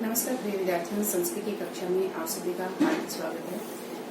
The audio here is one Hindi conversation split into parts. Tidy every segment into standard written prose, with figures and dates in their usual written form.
नमस्कार प्रिय विद्यार्थियों, संस्कृत की कक्षा में आप सभी का हार्दिक स्वागत है।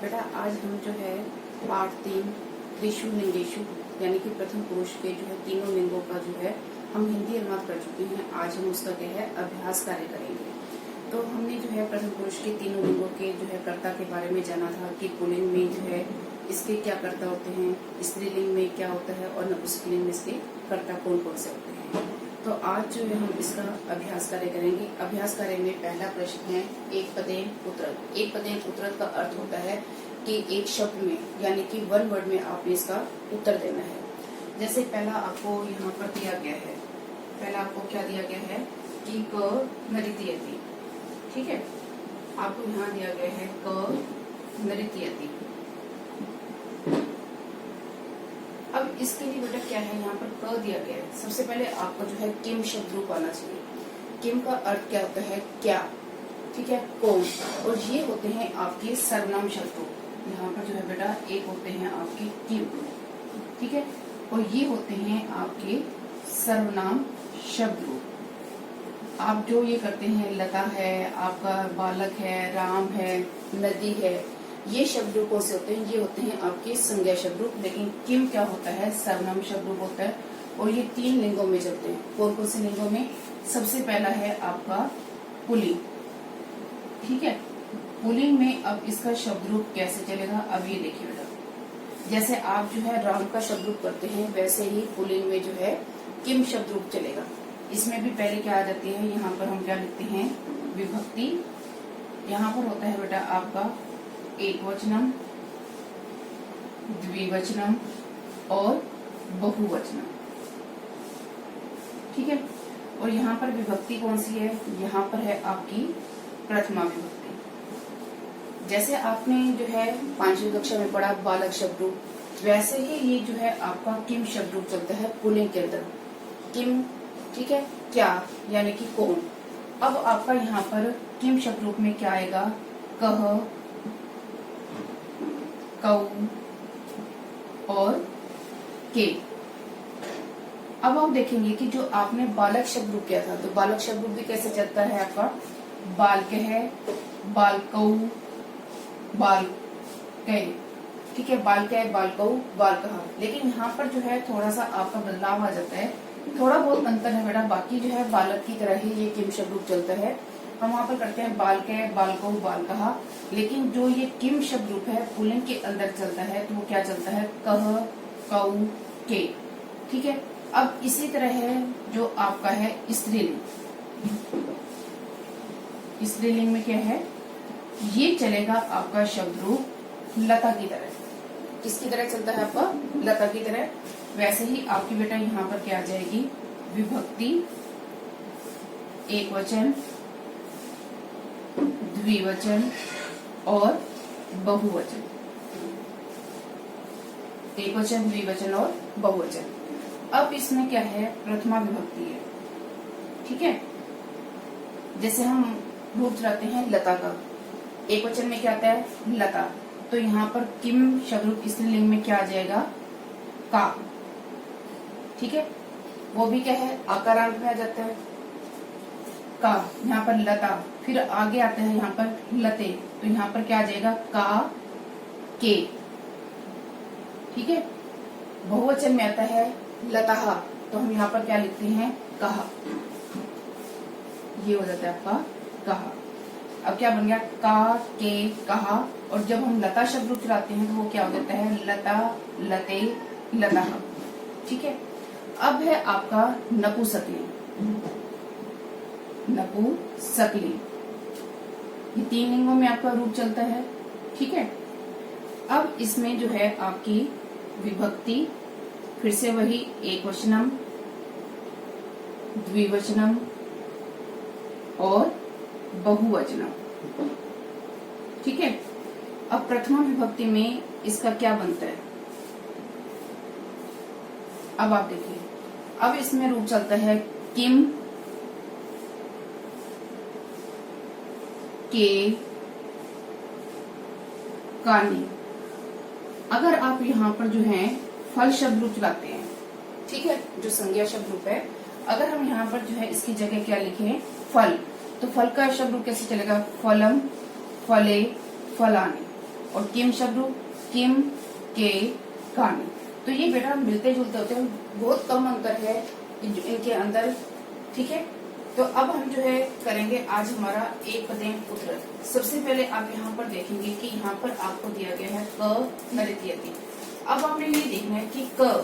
बेटा आज हम जो है पाठ 3 त्रिषु लिंगेषु यानी कि प्रथम पुरुष के जो है तीनों लिंगों का जो है हम हिंदी अनुवाद कर चुके हैं। आज हम उसका क्या है अभ्यास कार्य करेंगे। तो हमने जो है प्रथम पुरुष के तीनों लिंगों के जो है कर्ता के बारे में जाना था कि पुल्लिंग में जो है इसके क्या कर्ता होते हैं, स्त्रीलिंग में क्या होता है और नपुंसकलिंग में इसके कर्ता कौन कौन से होते हैं। तो आज जो है हम इसका अभ्यास कार्य करेंगे। अभ्यास कार्य में पहला प्रश्न है एक पदेन उत्तरत। एक पदेन उत्तरत का अर्थ होता है कि एक शब्द में यानी कि वन वर्ड में आपने इसका उत्तर देना है। जैसे पहला आपको यहाँ पर दिया गया है, पहला आपको क्या दिया गया है कि क नृत्यति, ठीक है। आपको यहाँ दिया गया है क नृत्यति। अब इसके लिए बेटा क्या है, यहाँ पर क दिया गया है। सबसे पहले आपको जो है किम शब्द रूप आना चाहिए। किम का अर्थ क्या होता है, क्या, ठीक है, कौन। और ये होते हैं आपके सर्वनाम शब्द रूप। यहाँ पर जो है बेटा एक होते हैं आपके किम, ठीक है, और ये होते हैं आपके सर्वनाम शब्द रूप। आप जो ये करते हैं लता है, आपका बालक है, राम है, नदी है, ये शब्द रूप कौन से होते हैं, ये होते हैं आपके संज्ञा शब्द रूप। लेकिन किम क्या होता है, सर्वनाम शब्द रूप होता है। और ये 3 लिंगों में चलते हैं। कौन कौन से लिंगों में, सबसे पहला है आपका पुल्लिंग, ठीक है। पुल्लिंग में अब इसका शब्द रूप कैसे चलेगा, अब ये देखिए बेटा। जैसे आप जो है राम का शब्द रूप करते हैं वैसे ही पुल्लिंग में जो है किम शब्द रूप चलेगा। इसमें भी पहले क्या आ जाती है, यहाँ पर हम क्या लिखते हैं विभक्ति। यहाँ पर होता है बेटा आपका एकवचनम, द्विवचनम और बहुवचनम, ठीक है। और यहाँ पर विभक्ति कौन सी है, यहाँ पर है आपकी प्रथमा विभक्ति। जैसे आपने जो है 5वीं कक्षा में पढ़ा बालक शब्द रूप, वैसे ही ये जो है आपका किम शब्द रूप चलता है पुल्लिंग के अंदर। किम, ठीक है, क्या यानी कि कौन। अब आपका यहाँ पर किम शब्द रूप में क्या आएगा, कह, कौ और के। अब आप देखेंगे कि जो आपने बालक शब्द रूप किया था, तो बालक शब्द रूप भी कैसे चलता है आपका, बालक है, बालकौ, बालकै, ठीक है, बालक है, बालकौ, बालकहा। लेकिन यहाँ पर जो है थोड़ा सा आपका बदलाव आ जाता है, थोड़ा बहुत अंतर है बेटा। बाकी जो है बालक की तरह ही ये किम शब्द रूप चलता है। हम वहाँ पर करते हैं बालकै, बालकौ, बालकहा। लेकिन जो ये किम शब्द रूप है पुल्लिंग के अंदर चलता है तो वो क्या चलता है, कह, कौ, के, ठीक है। अब इसी तरह है जो आपका है स्त्रीलिंग। स्त्रीलिंग में क्या है, ये चलेगा आपका शब्द रूप लता की तरह। किसकी तरह चलता है आपका, लता की तरह। वैसे ही आपकी बेटा यहाँ पर क्या आ जाएगी, विभक्ति, एकवचन, द्विवचन और बहुवचन। एकवचन, द्विवचन और बहुवचन। अब इसमें क्या है, प्रथमा विभक्ति है, ठीक है। जैसे हम रूप चलाते हैं लता का, एकवचन में क्या आता है, लता। तो यहाँ पर किम शब्द रूप स्त्रीलिंग में क्या आ जाएगा, का, ठीक है। वो भी क्या है, आकारांत में आ जाता है का। यहाँ पर लता, फिर आगे आता है यहाँ पर लते, तो यहाँ पर क्या आ जाएगा, का, के, ठीक है। बहुवचन में आता है लताहा, तो हम यहाँ पर क्या लिखते हैं, कहा। ये हो जाता है आपका कहा। अब क्या बन गया, का, के, कहा। और जब हम लता शब्द रूप चलाते हैं तो वो क्या हो जाता है, लता, लते, लताहा, ठीक है। अब है आपका नपुंसकलिंग। नपुंसकलिंग ये 3 लिंगों में आपका रूप चलता है, ठीक है। अब इसमें जो है आपकी विभक्ति, फिर से वही एकवचनम, द्विवचनम और बहुवचनम, ठीक है। अब प्रथमा विभक्ति में इसका क्या बनता है, अब आप देखिए। अब इसमें रूप चलता है किम, के, कानी। अगर आप यहाँ पर जो है फल शब्द रूप चलाते हैं, ठीक है, जो संज्ञा शब्द रूप है, अगर हम यहाँ पर जो है इसकी जगह क्या लिखें, फल, तो फल का शब्द रूप कैसे चलेगा? फलम, फले, फलाने। और किम शब्द रूप किम, के, काने। तो ये बेटा मिलते जुलते होते हैं, बहुत कम अंतर है इनके अंदर। ठीक है, तो अब हम जो है करेंगे आज हमारा एक पदेन उत्तर। सबसे पहले आप यहाँ पर देखेंगे कि यहाँ पर आपको दिया गया है क नृत्यति। अब आपने ये देखना है कि क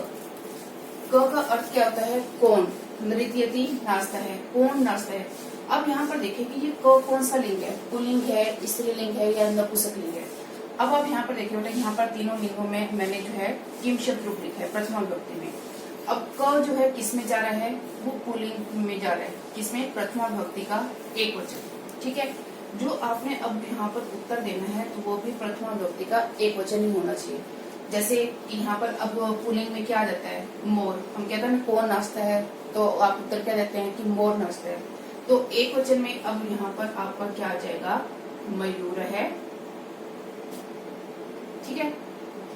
का अर्थ क्या होता है? कौन। नृत्यति नाचता है, कौन नाचता है। अब यहाँ पर देखिए कि ये क कौन सा लिंग है? पुल्लिंग है, स्त्रीलिंग है या नपुंसक लिंग है? अब आप यहाँ पर देखिए बेटा, यहाँ पर तीनों लिंगों में मैंने जो है किम शब्द रूप लिखा है प्रथमा विभक्ति में। अब क जो है किस में जा रहा है? वो पुल्लिंग में जा रहा है। किसमें? प्रथमा विभक्ति का एक वचन। ठीक है, जो आपने अब यहाँ पर उत्तर देना है तो वो भी प्रथमा विभक्ति का एक वचन ही होना चाहिए। जैसे यहाँ पर अब पुल्लिंग में क्या आ जाता है? मोर। हम कहते हैं कौन नाचता है, तो आप उत्तर क्या देते हैं कि मोर नाचता है। तो एक वचन में अब यहाँ पर आपका क्या आ जाएगा? मयूर है। ठीक है,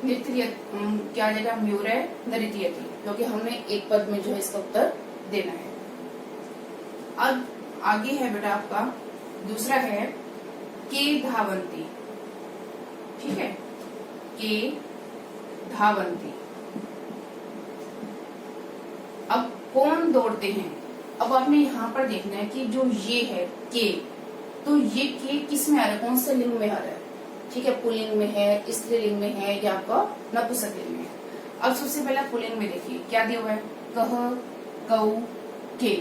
नृत्य क्या आ जाएगा? मयूर है नृत्यति, क्योंकि हमने एक पद में जो है इसका उत्तर देना है। अब आगे है बेटा आपका दूसरा है के धावंती। ठीक है, के धावंती। अब कौन दौड़ते हैं? अब आपने यहाँ पर देखना है कि जो ये है के, तो ये के किस में आ रहा है? कौन से लिंग में आ रहा है? ठीक है, पुल्लिंग में है, स्त्रीलिंग में है या आपका नपुंसक लिंग में है। अब सबसे पहले पुल्लिंग में देखिए क्या दिया हुआ है? कह, कौ, के।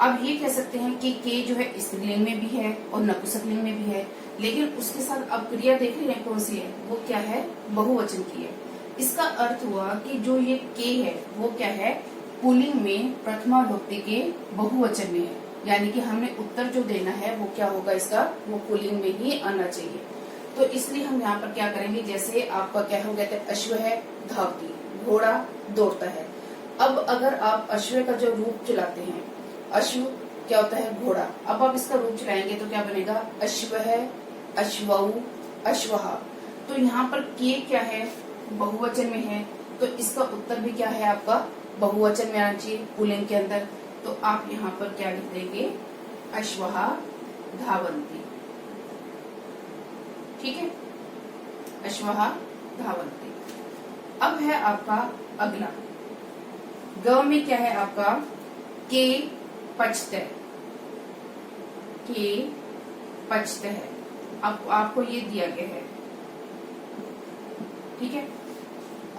अब ये कह सकते हैं कि के जो है स्त्रीलिंग में भी है और नपुंसक लिंग में भी है, लेकिन उसके साथ अब क्रिया देख रहे हैं कौन सी है? वो क्या है? बहुवचन की है। इसका अर्थ हुआ कि जो ये के है वो क्या है? पुल्लिंग में प्रथमा विभक्ति के बहुवचन में है, यानी कि हमने उत्तर जो देना है वो क्या होगा इसका? वो पुल्लिंग में ही आना चाहिए। तो इसलिए हम यहाँ पर क्या करेंगे? जैसे आपका क्या हो गया था? अश्व है धावती, घोड़ा दौड़ता है। अब अगर आप अश्व का जो रूप चलाते हैं, अश्व क्या होता है? घोड़ा। अब आप इसका रूप चलाएंगे तो क्या बनेगा? अश्व है, अश्वऊ, अश्वहा। तो यहाँ पर के क्या है? बहुवचन में है, तो इसका उत्तर भी क्या है आपका? बहुवचन में आना चाहिए पुल्लिंग के अंदर। तो आप यहाँ पर क्या लिख देंगे? अश्वहा धावंती। ठीक है, अश्वहा धावंती। अब है आपका अगला ग में क्या है आपका? के पचते, के पचते है। अब आपको ये दिया गया है। ठीक है,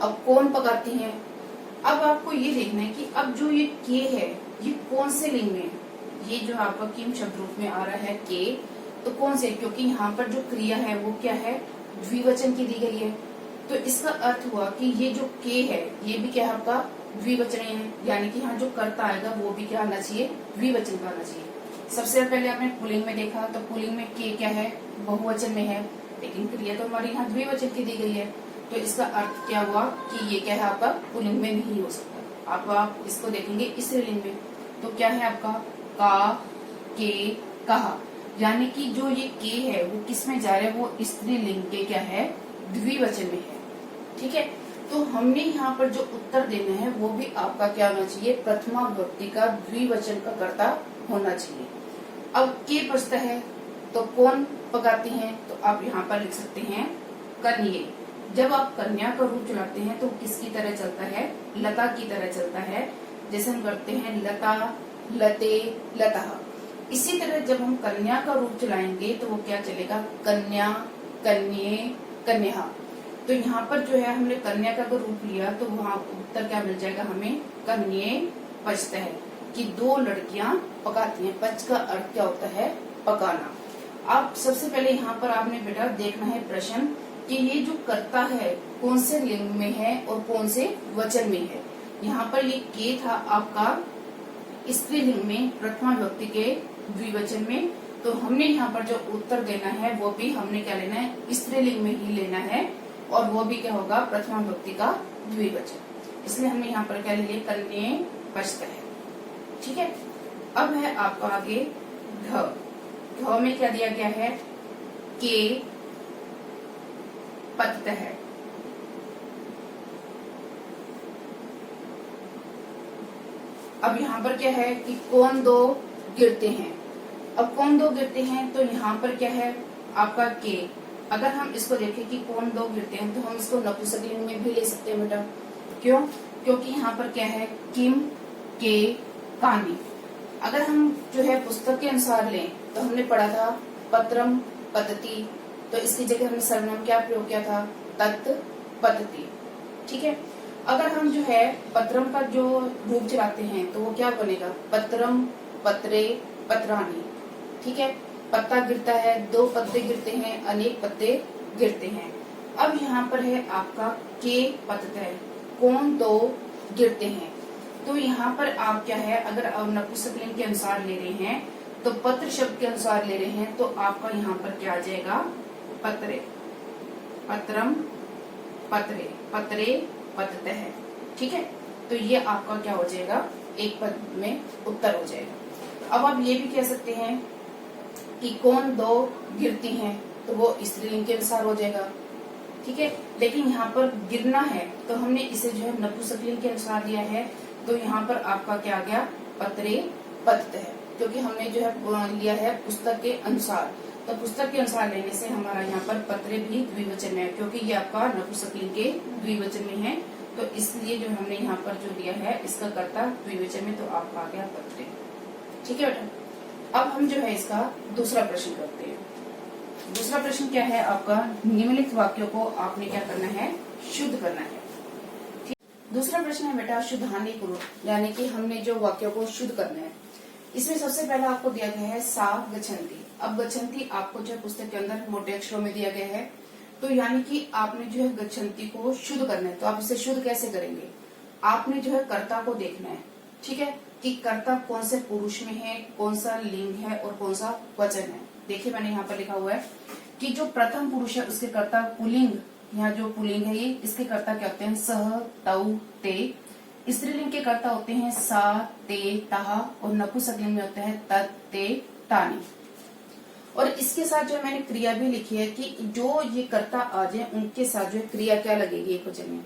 अब कौन पकाती है? अब आपको ये देखना है कि अब जो ये के है ये कौन से लिंग में है? ये जो आपका किम शब्द रूप में आ रहा है के, तो कौन से? क्योंकि यहाँ पर जो क्रिया है वो क्या है? द्विवचन की दी गई है। तो इसका अर्थ हुआ कि ये जो के है ये भी क्या है आपका? द्विवचन है, यानी कि यहाँ जो कर्ता आएगा वो भी क्या आना चाहिए? द्विवचन का आना चाहिए। सबसे पहले आपने पुल्लिंग में देखा तो पुल्लिंग में के क्या है? बहुवचन में है, लेकिन क्रिया तो हमारी यहाँ द्विवचन की दी गई है। तो इसका अर्थ क्या हुआ कि ये क्या है आपका? पुल्लिंग में नहीं हो सकता। आप इसको देखेंगे स्त्रीलिंग में, तो क्या है आपका? का, के, कहा। यानी कि जो ये के है वो किस में जा रहा है? वो स्त्रीलिंग के क्या है? द्विवचन में है। ठीक है, तो हमने यहाँ पर जो उत्तर देना है वो भी आपका क्या होना चाहिए? प्रथमा विभक्ति का द्विवचन का कर्ता होना चाहिए। अब के पचता है तो कौन पकाती हैं? तो आप यहाँ पर लिख सकते हैं कन्ये। जब आप कन्या का रूप चलाते हैं तो किसकी तरह चलता है? लता की तरह चलता है। जैसे हम करते हैं लता, लते, लता। इसी तरह जब हम कन्या का रूप चलाएंगे तो वो क्या चलेगा? कन्या, कन्ये, कन्या। तो यहाँ पर जो है हमने कन्या का रूप लिया तो वहाँ उत्तर क्या मिल जाएगा हमें? कन्ये पचता है, कि दो लड़कियां पकाती हैं। पच का अर्थ क्या होता है? पकाना। आप सबसे पहले यहाँ पर आपने बेटा देखना है प्रश्न कि ये जो कर्ता है कौन से लिंग में है और कौन से वचन में है। यहाँ पर ये के था आपका स्त्रीलिंग में प्रथमा विभक्ति के द्विवचन में, तो हमने यहाँ पर जो उत्तर देना है वो भी हमने क्या लेना है? स्त्रीलिंग में ही लेना है, और वो भी क्या होगा? प्रथमा विभक्ति का द्विवचन। इसलिए हमने यहाँ पर क्या ले लिया? कन्ये पचता है। ठीक है, अब है आपका आगे घ। घ में क्या दिया गया है? के पतत है। अब यहाँ पर क्या है कि कौन दो गिरते हैं? अब कौन दो गिरते हैं, तो यहाँ पर क्या है आपका के। अगर हम इसको देखें कि कौन दो गिरते हैं, तो हम इसको नपुंसकलिंग में भी ले सकते हैं बेटा। क्यों? क्योंकि यहाँ पर क्या है, किम, के, कानी। अगर हम जो है पुस्तक के अनुसार लें, तो हमने पढ़ा था पत्रम, पद्धति, तो इसकी जगह हमने सर्वनाम क्या प्रयोग किया था, तत्, पद्धति। ठीक है। अगर हम जो है पत्रम का जो रूप चलाते हैं, तो वो क्या बनेगा, पत्रम, पत्रे, पत्राणी। ठीक है। पत्ता गिरता है, दो पत्ते गिरते हैं, अनेक पत्ते गिरते हैं। अब यहाँ पर है आपका के पततः, कौन दो गिरते हैं। तो यहाँ पर आप क्या है, अगर आप नपुंसकलिंग के अनुसार ले रहे हैं, तो पत्र शब्द के अनुसार ले रहे हैं, तो आपका यहाँ पर क्या आ जाएगा, पत्रे, पत्रम, पत्रे, पत्रे, पततः। ठीक है। तो ये आपका क्या हो जाएगा, एक पद में उत्तर हो जाएगा। अब आप ये भी कह सकते हैं कि कौन दो गिरती हैं, तो वो स्त्रीलिंग के अनुसार हो जाएगा। ठीक है। लेकिन यहाँ पर गिरना है, तो हमने इसे जो है नपुंसकलिंग के अनुसार लिया है, तो यहाँ पर आपका क्या आ गया, पत्रे, पततः, क्योंकि हमने जो है लिया है पुस्तक के अनुसार। तो पुस्तक के अनुसार लेने से हमारा यहाँ पर पत्रे भी द्विवचन में है, क्योंकि ये आपका नपुंसकलिंग के द्विवचन में है, तो इसलिए जो हमने यहाँ पर जो लिया है इसका कर्ता द्विवचन में, तो आपका आ गया पत्रे। ठीक है बेटा। अब हम जो है इसका दूसरा प्रश्न करते हैं। दूसरा प्रश्न क्या है आपका, निम्नलिखित वाक्यों को आपने क्या करना है, शुद्ध करना है। ठीक। दूसरा प्रश्न है बेटा शुद्ध हानि पूर्वक, यानी कि हमने जो वाक्यों को शुद्ध करना है। इसमें सबसे पहला आपको दिया गया है सा गच्छन्ति। अब गच्छन्ति आपको जो है पुस्तक के अंदर मोटे अक्षरों में दिया गया है, तो यानी कि आपने जो है गच्छन्ति को शुद्ध करना है। तो आप इसे शुद्ध कैसे करेंगे, आपने जो है कर्ता को देखना है। ठीक है, कि कर्ता कौन से पुरुष में है, कौन सा लिंग है और कौन सा वचन है। देखिए मैंने यहाँ पर लिखा हुआ है कि जो प्रथम पुरुष है उसके कर्ता पुल्लिंग, यहाँ जो पुल्लिंग है ये, इसके कर्ता क्या होते हैं, सह, तौ, ते। स्त्रीलिंग के कर्ता होते हैं सा, ते, ताहा, और नपुंसकलिंग में होते हैं तत्, ते, तानी। और इसके साथ जो मैंने क्रिया भी लिखी है कि जो ये कर्ता आ जाए उनके साथ जो है क्रिया क्या लगेगी एक वचन में।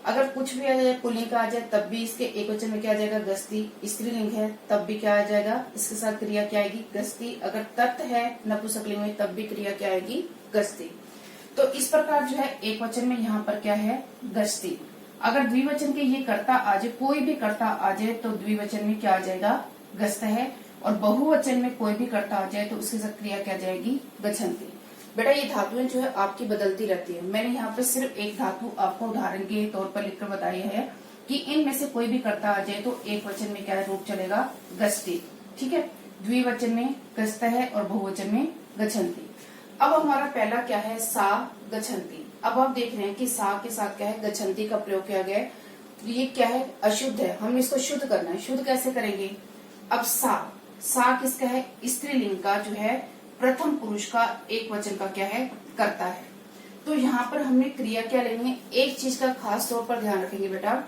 अगर कुछ भी आ जाए, पुल्लिंग का आ जाए, तब भी इसके एक वचन में क्या आ जाएगा, गस्ती। स्त्रीलिंग है तब भी क्या आ जाएगा, इसके साथ क्रिया क्या आएगी, गस्ती। अगर तत् है नपुंसकलिंग में, तब भी क्रिया क्या आएगी, गस्ती। तो इस प्रकार जो है एक वचन में यहाँ पर क्या है, गस्ती। अगर द्विवचन के ये कर्ता आ जाए, कोई भी कर्ता आ जाए, तो द्विवचन में क्या आ जाएगा, गस्त है। और बहुवचन में कोई भी कर्ता आ जाए, तो उसके साथ क्रिया क्या जाएगी, गच्छन्ति। बेटा ये धातुएं जो है आपकी बदलती रहती है। मैंने यहाँ पर सिर्फ एक धातु आपको उदाहरण के तौर पर लिखकर बताया है कि इनमें से कोई भी कर्ता आ जाए, तो एक वचन में क्या रूप चलेगा, गस्ती। ठीक है। द्विवचन में गस्त है और बहुवचन में गच्छन्ति। अब हमारा पहला क्या है, सा गच्छन्ति। अब आप देख रहे हैं कि सा के साथ क्या है, गच्छन्ति का प्रयोग किया गया है। ये क्या है, अशुद्ध है, हमने इसको शुद्ध करना है। शुद्ध कैसे करेंगे, अब सा किसका है, स्त्रीलिंग का जो है प्रथम पुरुष का एक वचन का क्या है, कर्ता है। तो यहाँ पर हमने क्रिया क्या लेनी है, एक चीज का खास तौर पर ध्यान रखेंगे बेटा,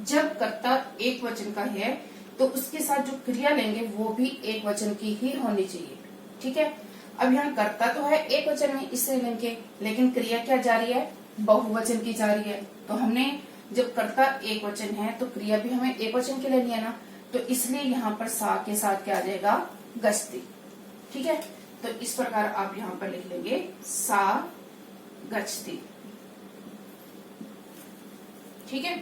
जब कर्ता एक वचन का है तो उसके साथ जो क्रिया लेंगे वो भी एक वचन की ही होनी चाहिए। ठीक है। अब यहाँ कर्ता तो है एक वचन में स्त्रीलिंग के, लेकिन क्रिया क्या जा रही है, बहुवचन की जा रही है। तो हमने जब कर्ता एक वचन है तो क्रिया भी हमें एक वचन की लेनी है ना, तो इसलिए यहाँ पर सा के साथ क्या आ जाएगा, गस्ती। ठीक है। तो इस प्रकार आप यहाँ पर लिख लेंगे सा गच्छति। ठीक है।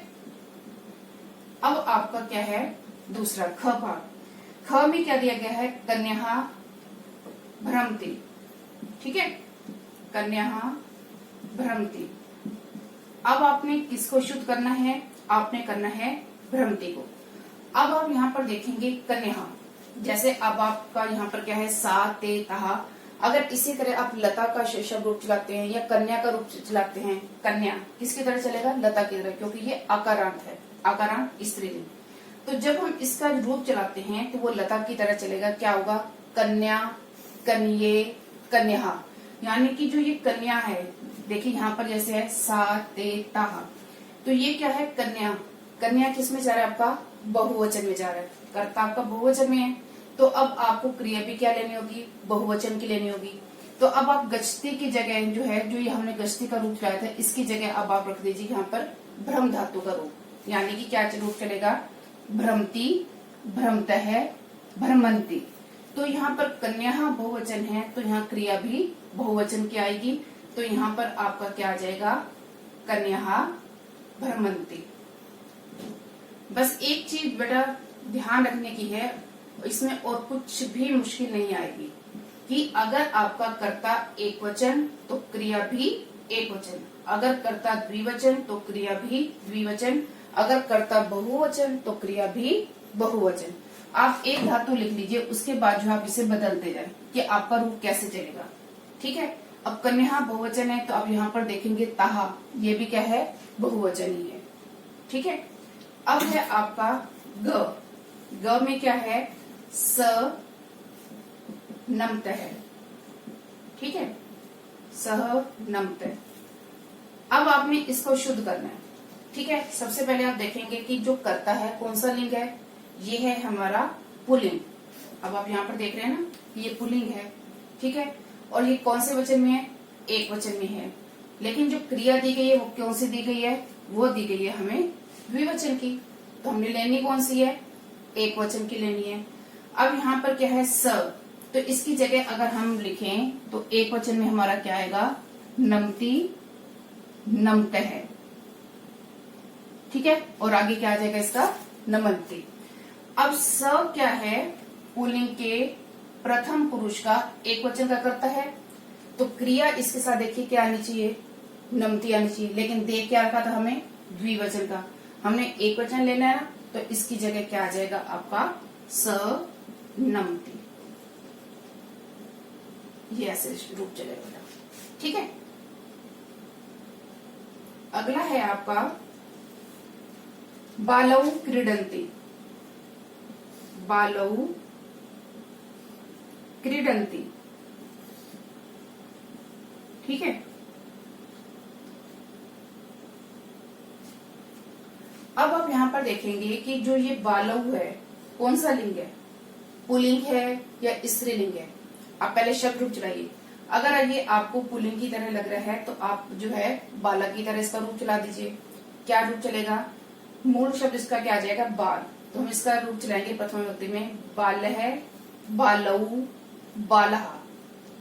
अब आपका क्या है दूसरा ख भाग। ख में क्या दिया गया है, कन्या भ्रमति। ठीक है, कन्या भ्रमति। अब आपने किसको शुद्ध करना है, आपने करना है भ्रमति को। अब आप यहाँ पर देखेंगे कन्या, जैसे अब आपका यहाँ पर क्या है सा, ते, ताहा। अगर इसी तरह आप लता का शब्द रूप चलाते हैं या कन्या का रूप चलाते हैं, कन्या किसकी तरह चलेगा, लता की तरह, क्योंकि ये आकारांत है, आकारांत स्त्रीलिंग। तो जब हम इसका रूप चलाते हैं तो वो लता की तरह चलेगा, क्या होगा, कन्या, कन्ये, कन्या। यानी कि जो ये कन्या है, देखिए यहाँ पर जैसे है सा, ते, ताहा, तो ये क्या है कन्या। कन्या किस में जा रहा है आपका, बहुवचन में जा रहा है, कर्ता आपका बहुवचन में है। तो अब आपको क्रिया भी क्या लेनी होगी, बहुवचन की लेनी होगी। तो अब आप गच्छति की जगह जो है, जो ये हमने गच्छति का रूप लाया था, इसकी जगह अब आप रख दीजिए यहाँ पर भ्रम धातु का रूप। यानी कि क्या रूप चलेगा, भ्रमति, भ्रमतः, भ्रमंती। तो यहाँ पर कन्या बहुवचन है, तो यहाँ क्रिया भी बहुवचन की आएगी। तो यहाँ पर आपका क्या आ जाएगा, कन्या भ्रमंती। बस एक चीज बेटा ध्यान रखने की है, इसमें और कुछ भी मुश्किल नहीं आएगी कि अगर आपका कर्ता एक वचन तो क्रिया भी एक वचन, अगर कर्ता द्विवचन तो क्रिया भी द्विवचन, अगर कर्ता बहुवचन तो क्रिया भी बहुवचन। आप एक धातु लिख लीजिए, उसके बाद जो आप इसे बदलते जाए कि आपका रूप कैसे चलेगा। ठीक है, अब कन्या बहुवचन है तो आप यहाँ पर देखेंगे ताहा, ये भी क्या है, बहुवचन ही है। ठीक है, अब है आपका ग। ग में क्या है, स नमत है। ठीक है, सह नमत। अब आपने इसको शुद्ध करना है। ठीक है, सबसे पहले आप देखेंगे कि जो कर्ता है कौन सा लिंग है, ये है हमारा पुल्लिंग। अब आप यहाँ पर देख रहे हैं ना, ये पुल्लिंग है। ठीक है, और ये कौन से वचन में है, एक वचन में है। लेकिन जो क्रिया दी गई है वो कौन सी दी गई है, वो दी गई है हमें द्विवचन की। तो हमने लेनी कौन सी है, एक वचन की लेनी है। अब यहाँ पर क्या है, स, तो इसकी जगह अगर हम लिखें तो एक वचन में हमारा क्या आएगा, नमती नमत है। ठीक है, और आगे क्या आ जाएगा इसका, नमंती। अब स क्या है, पुल्लिंग के प्रथम पुरुष का एक वचन का कर्ता है, तो क्रिया इसके साथ देखिए क्या आनी चाहिए, नमती आनी चाहिए। लेकिन दे क्या रखा था हमें, द्विवचन का, हमने एक वचन लेना है ना, तो इसकी जगह क्या आ जाएगा आपका, स नमती। ये ऐसे रूप चलेगा। ठीक है, अगला है आपका बालौ क्रीडन्ति। बालौ क्रीडन्ति। ठीक है, अब आप यहाँ पर देखेंगे कि जो ये बालौ है कौन सा लिंग है, पुल्लिंग है या स्त्रीलिंग है। आप पहले शब्द रूप चलाइए। अगर ये आपको पुल्लिंग की तरह लग रहा है तो आप जो है बालक की तरह इसका रूप चला दीजिए। क्या रूप चलेगा, मूल शब्द इसका क्या आ जाएगा, बाल। तो हम इसका रूप चलाएंगे प्रथम विभक्ति में, बाल है, बालौ, बालहा।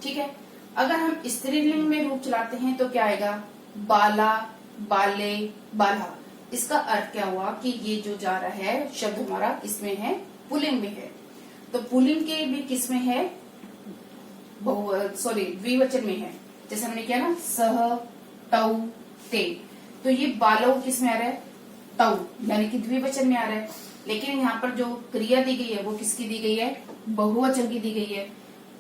ठीक है, अगर हम स्त्रीलिंग में रूप चलाते हैं तो क्या आएगा, बाला, बाले, बालहा। इसका अर्थ क्या हुआ कि ये जो जा रहा है शब्द हमारा किसमें है, पुल्लिंग में है। तो पुल्लिंग के भी किसमें है, द्विवचन में है। जैसे हमने किया ना, सह, तौ, ते। तो ये बालौ किसमें आ रहा है, तौ, यानी कि द्विवचन में आ रहा है। लेकिन यहाँ पर जो क्रिया दी गई है वो किसकी दी गई है, बहुवचन की दी गई है।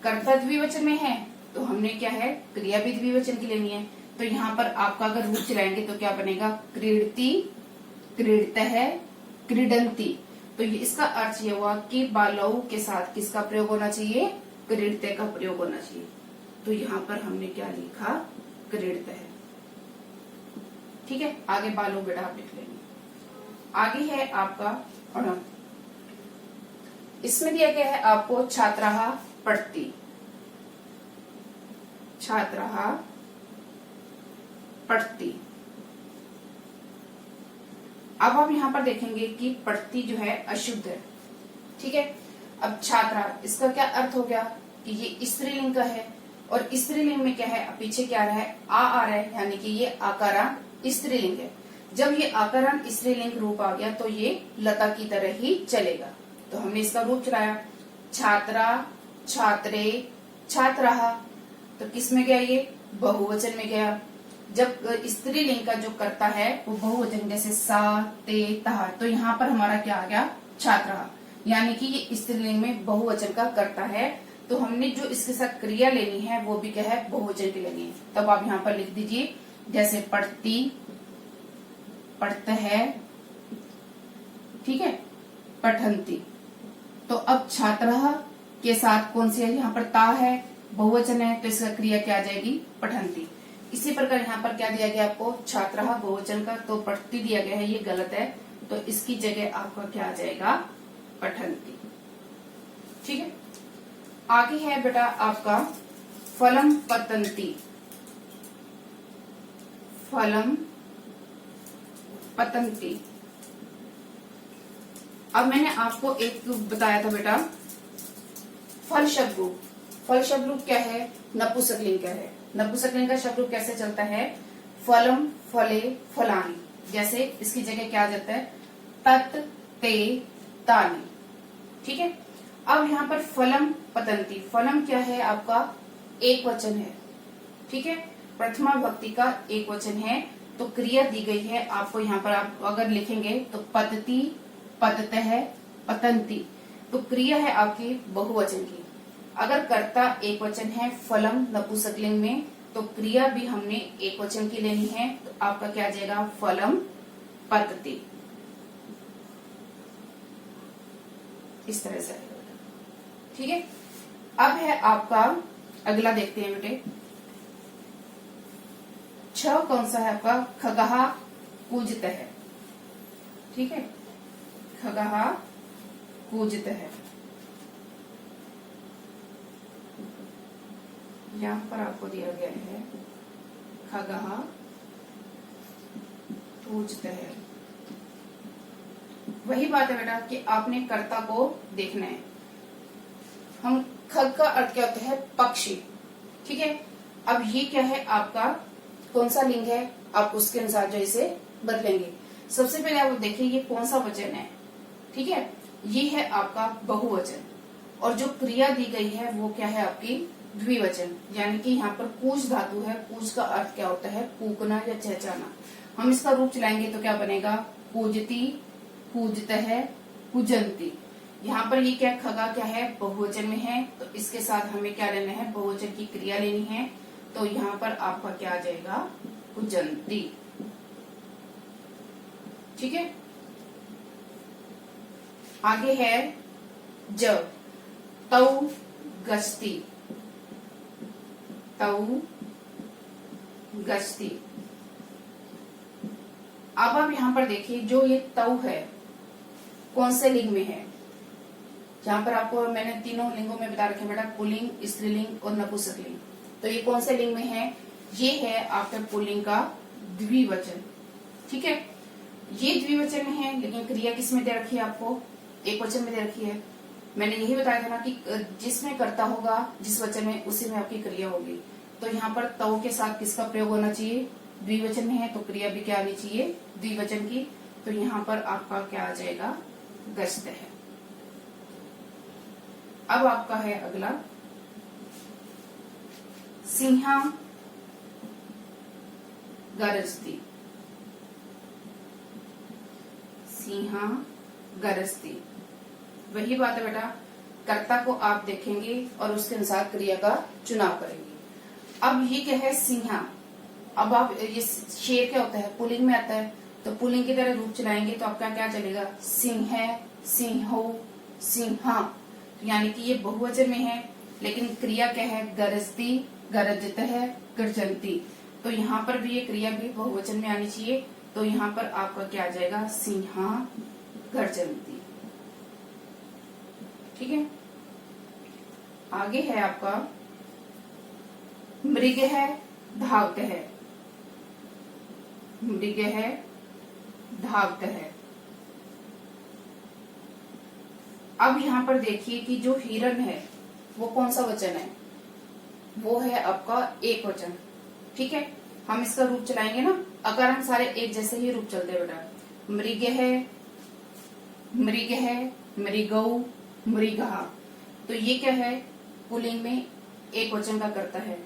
कर्ता द्विवचन में है तो हमने क्या है, क्रिया भी द्विवचन की लेनी है। तो यहाँ पर आपका अगर रूप चलाएंगे तो क्या बनेगा, क्रीडति, क्रीडतः, क्रीडन्ति। तो ये इसका अर्थ ये हुआ कि बालौ के साथ किसका प्रयोग होना चाहिए, क्रीडते का प्रयोग होना चाहिए। तो यहाँ पर हमने क्या लिखा, क्रीडतः। ठीक है, आगे बालौ बेटा आप लिख लेंगे। आगे है आपका अणम। इसमें दिया गया है आपको छात्राः पठति। छात्राः पठति। अब हम यहाँ पर देखेंगे कि पठति जो है अशुद्ध है। ठीक है, अब छात्रा, इसका क्या अर्थ हो गया कि ये स्त्रीलिंग का है, और स्त्रीलिंग में क्या है, पीछे क्या आ रहा है, आ रहा है, यानी कि ये आकारांत स्त्रीलिंग है। जब ये आकारांत स्त्रीलिंग रूप आ गया तो ये लता की तरह ही चलेगा। तो हमने इसका रूप चलाया, छात्रा, छात्रे, छात्राः। तो किस में गया, ये बहुवचन में गया। जब स्त्रीलिंग का जो कर्ता है वो बहुवचन, जैसे सा, ते, तहा, तो यहाँ पर हमारा क्या आ गया, छात्रा, यानी कि ये स्त्रीलिंग में बहुवचन का कर्ता है। तो हमने जो इसके साथ क्रिया लेनी है वो भी क्या है, बहुवचन की लेनी है। तब आप यहाँ पर लिख दीजिए, जैसे पढ़ती, पढ़ता है, ठीक है, पठंती। तो अब छात्रः के साथ कौन सी है, यहाँ पर ता है, बहुवचन है, तो इसका क्रिया क्या आ जाएगी, पठंती। इसी प्रकार यहाँ पर क्या दिया गया आपको, छात्रः बहुवचन का, तो पठती दिया गया है, ये गलत है। तो इसकी जगह आपका क्या आ जाएगा, पठंती। ठीक है, आगे है बेटा आपका फलम पतंती। फलम पतंती। अब मैंने आपको एक बताया था बेटा, फल शब्द रूप, फल शब्द रूप क्या है, नपुंसकलिंग क्या है। नपुंसकलिंग का शब्द रूप कैसे चलता है, फलम फले फलानी, जैसे इसकी जगह क्या आ जाता है, तत् ते तानि, ठीक है। अब यहाँ पर फलम पतंती, फलम क्या है आपका एक वचन है, ठीक है, प्रथमा विभक्ति का एक वचन है, तो क्रिया दी गई है आपको। यहाँ पर आप अगर लिखेंगे तो पतती, पततः, पतंती, तो क्रिया है आपकी बहुवचन की। अगर कर्ता एक वचन है फलम नपुंसकलिंग में, तो क्रिया भी हमने एक वचन की लेनी है, तो आपका क्या आ जाएगा, फलम पतती, इस तरह से, ठीक है। अब है आपका अगला, देखते हैं बेटे, छ कौन सा है आपका, खगहा कूजतः, ठीक है, खगहा कूजतः। यहाँ पर आपको दिया गया है खगहा कूजतः। वही बात है बेटा कि आपने कर्ता को देखना है। हम खग का अर्थ क्या होता है, पक्षी, ठीक है। अब ये क्या है आपका, कौन सा लिंग है, आप उसके अनुसार जो इसे बदलेंगे। सबसे पहले आप देखिए ये कौन सा वचन है, ठीक है, ये है आपका बहुवचन, और जो क्रिया दी गई है वो क्या है आपकी द्विवचन, यानी कि यहाँ पर कूज धातु है। कूज का अर्थ क्या होता है, कूकना या चहचाना। हम इसका रूप चलाएंगे तो क्या बनेगा, कूजती, कूजतः, कूजंती। यहाँ पर ये क्या, खगा क्या है, बहुवचन में है, तो इसके साथ हमें क्या लेना है, बहुवचन की क्रिया लेनी है, तो यहाँ पर आपका क्या आ जाएगा, कूजंती, ठीक है। आगे है ज, तौ गश्ती, तौ गश्ती। अब आप यहाँ पर देखिए जो ये तौ है कौन से लिंग में है। यहाँ पर आपको मैंने तीनों लिंगों में बता रखे बेटा, पुल्लिंग, स्त्रीलिंग और नपुंसकलिंग। तो ये कौन से लिंग में है, ये है आपका पुल्लिंग का द्विवचन, ठीक है। ये द्विवचन में है, लेकिन क्रिया किस में दे रखी है आपको, एक वचन में दे रखी है। मैंने यही बताया था ना कि जिसमें कर्ता होगा जिस वचन में, उसी में आपकी क्रिया होगी। तो यहाँ पर तौ के साथ किसका प्रयोग होना चाहिए, द्विवचन में है, तो क्रिया भी क्या आनी चाहिए, द्विवचन की। तो यहाँ पर आपका क्या आ जाएगा, गश्त है। अब आपका है अगला, सिंहा गरजती, सिंहा गरजती। वही बात है बेटा, कर्ता को आप देखेंगे और उसके अनुसार क्रिया का चुनाव करेंगे। अब ये क्या है, सिंहा। अब आप ये शेर क्या होता है, पुल्लिंग में आता है, तो पुल्लिंग की तरह रूप चलाएंगे तो आपका क्या चलेगा, सिंह, सिंहो, सिंहा, यानी कि ये बहुवचन में है, लेकिन क्रिया क्या है, गरजती, गरजतः, गर्जंती। तो यहाँ पर भी ये क्रिया भी बहुवचन में आनी चाहिए, तो यहाँ पर आपका क्या आ जाएगा, सिंहा गर्जंती, ठीक है। आगे है आपका मृग है धावत है, मृग है धावत है। अब यहाँ पर देखिए कि जो हिरण है वो कौन सा वचन है, वो है आपका एक वचन, ठीक है। हम इसका रूप चलाएंगे ना, अकारण सारे एक जैसे ही रूप चलते हैं बेटा। मृग है, मृग है, मृगौ, मृगहा। तो ये क्या है, पुल्लिंग में एक वचन का करता है,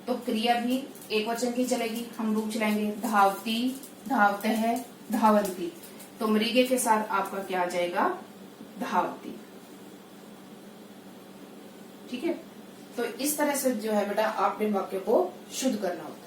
तो क्रिया भी एक वचन की चलेगी। हम रूप चलाएंगे, धावती, धावतः, धावंती। तो मृगे के साथ आपका क्या आ जाएगा, धावती, ठीक है। तो इस तरह से जो है बेटा आपने वाक्य को शुद्ध करना होता है।